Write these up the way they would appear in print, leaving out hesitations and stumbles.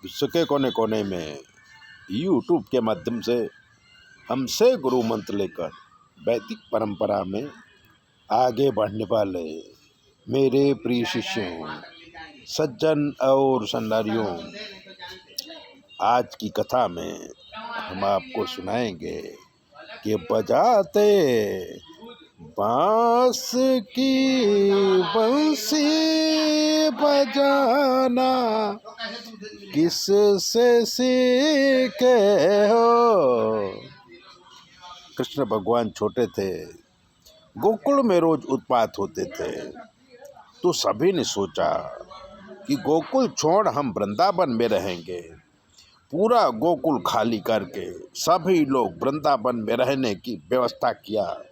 विश्व के कोने कोने में यूट्यूब के माध्यम से हमसे गुरु मंत्र लेकर वैदिक परंपरा में आगे बढ़ने वाले मेरे प्रिय शिष्यों, सज्जन और संन्यासियों, आज की कथा में हम आपको सुनाएंगे कि बजाते बांस की बंसी बजाना किससे सीखे हो। कृष्ण भगवान छोटे थे, गोकुल में रोज उत्पात होते थे, तो सभी ने सोचा कि गोकुल छोड़ हम वृंदावन में रहेंगे। पूरा गोकुल खाली करके सभी लोग वृंदावन में रहने की व्यवस्था किया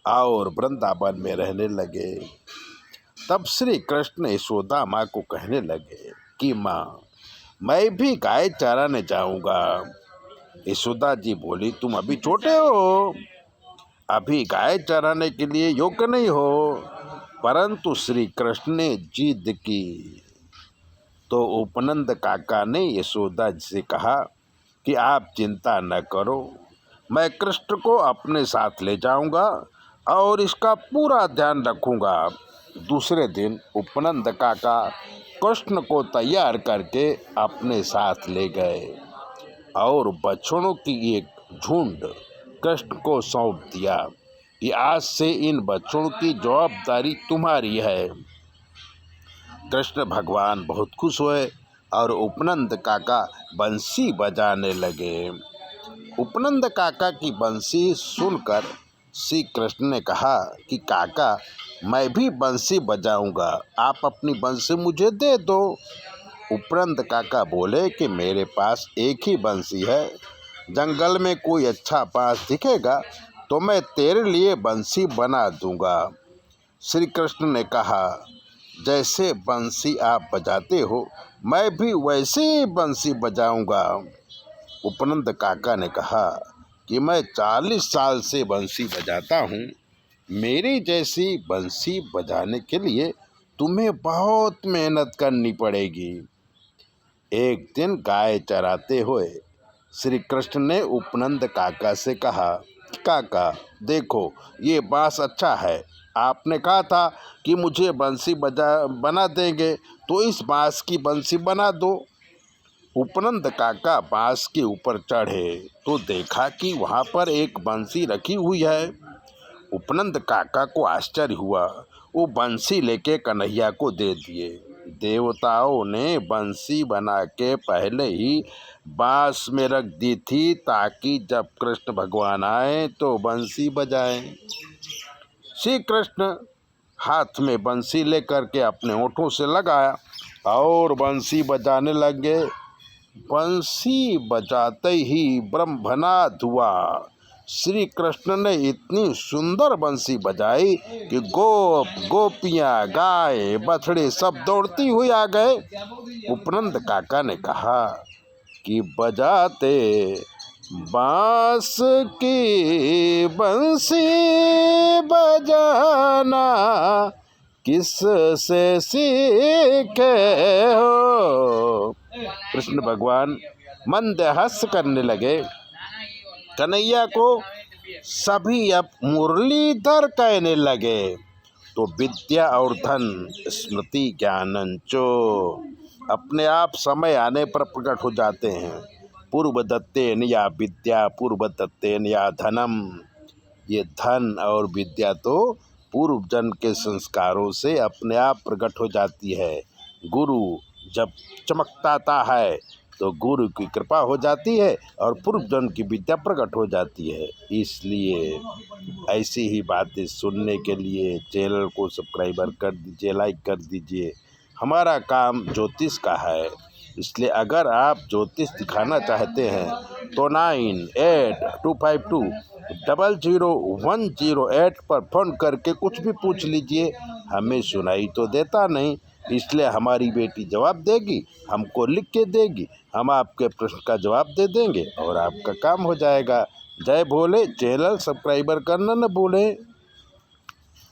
और वृंदावन में रहने लगे। तब श्री कृष्ण यशोदा माँ को कहने लगे कि माँ, मैं भी गाय चराने जाऊंगा। यशोदा जी बोली, तुम अभी छोटे हो, अभी गाय चराने के लिए योग्य नहीं हो। परंतु श्री कृष्ण ने जिद की तो उपनंद काका ने यशोदा जी से कहा कि आप चिंता न करो, मैं कृष्ण को अपने साथ ले जाऊंगा और इसका पूरा ध्यान रखूंगा। दूसरे दिन उपनंद काका कृष्ण को तैयार करके अपने साथ ले गए और बछड़ों की एक झुंड कृष्ण को सौंप दिया कि आज से इन बच्चों की जवाबदारी तुम्हारी है। कृष्ण भगवान बहुत खुश हुए और उपनंद काका बंसी बजाने लगे। उपनंद काका की बंसी सुनकर श्री कृष्ण ने कहा कि काका, मैं भी बंसी बजाऊंगा, आप अपनी बंसी मुझे दे दो। उपनंद काका बोले कि मेरे पास एक ही बंसी है, जंगल में कोई अच्छा बांस दिखेगा तो मैं तेरे लिए बंसी बना दूंगा। श्री कृष्ण ने कहा, जैसे बंसी आप बजाते हो मैं भी वैसे ही बंसी बजाऊंगा। उपनंद काका ने कहा कि मैं 40 साल से बंसी बजाता हूँ, मेरी जैसी बंसी बजाने के लिए तुम्हें बहुत मेहनत करनी पड़ेगी। एक दिन गाय चराते हुए श्री कृष्ण ने उपनंद काका से कहा, काका देखो, ये बांस अच्छा है, आपने कहा था कि मुझे बंसी बना देंगे, तो इस बांस की बंसी बना दो। उपनंद काका बांस के ऊपर चढ़े तो देखा कि वहाँ पर एक बंसी रखी हुई है। उपनंद काका को आश्चर्य हुआ, वो बंसी लेके कन्हैया को दे दिए। देवताओं ने बंसी बना के पहले ही बांस में रख दी थी ताकि जब कृष्ण भगवान आए तो बंसी बजाएं। श्री कृष्ण हाथ में बंसी लेकर के अपने होठों से लगाया और बंसी बजाने लगे। बंसी बजाते ही ब्रह्मनाद हुआ। श्री कृष्ण ने इतनी सुंदर बंसी बजाई कि गोपियां, गाय, बछड़े सब दौड़ती हुई आ गए। उपनंद काका ने कहा कि बजाते बांस की बंसी बजाना किससे सीखे हो। कृष्ण भगवान मंदहास करने लगे। कन्हैया को सभी अब मुरलीधर कहने लगे। तो विद्या और धन, स्मृति, ज्ञानंचो अपने आप समय आने पर प्रकट हो जाते हैं। पूर्व दत्तेन या विद्या पूर्व दत्तेन या धनम। ये धन और विद्या तो पूर्व जन्म के संस्कारों से अपने आप प्रकट हो जाती है। गुरु जब चमकता है तो गुरु की कृपा हो जाती है और पूर्व जन्म की विद्या प्रकट हो जाती है। इसलिए ऐसी ही बातें सुनने के लिए चैनल को सब्सक्राइबर कर दीजिए, लाइक कर दीजिए। हमारा काम ज्योतिष का है, इसलिए अगर आप ज्योतिष दिखाना चाहते हैं तो 9825200108 पर फ़ोन करके कुछ भी पूछ लीजिए। हमें सुनाई तो देता नहीं, इसलिए हमारी बेटी जवाब देगी, हमको लिख के देगी, हम आपके प्रश्न का जवाब दे देंगे और आपका काम हो जाएगा। जय भोले। चैनल सब्सक्राइबर करना न भूलें।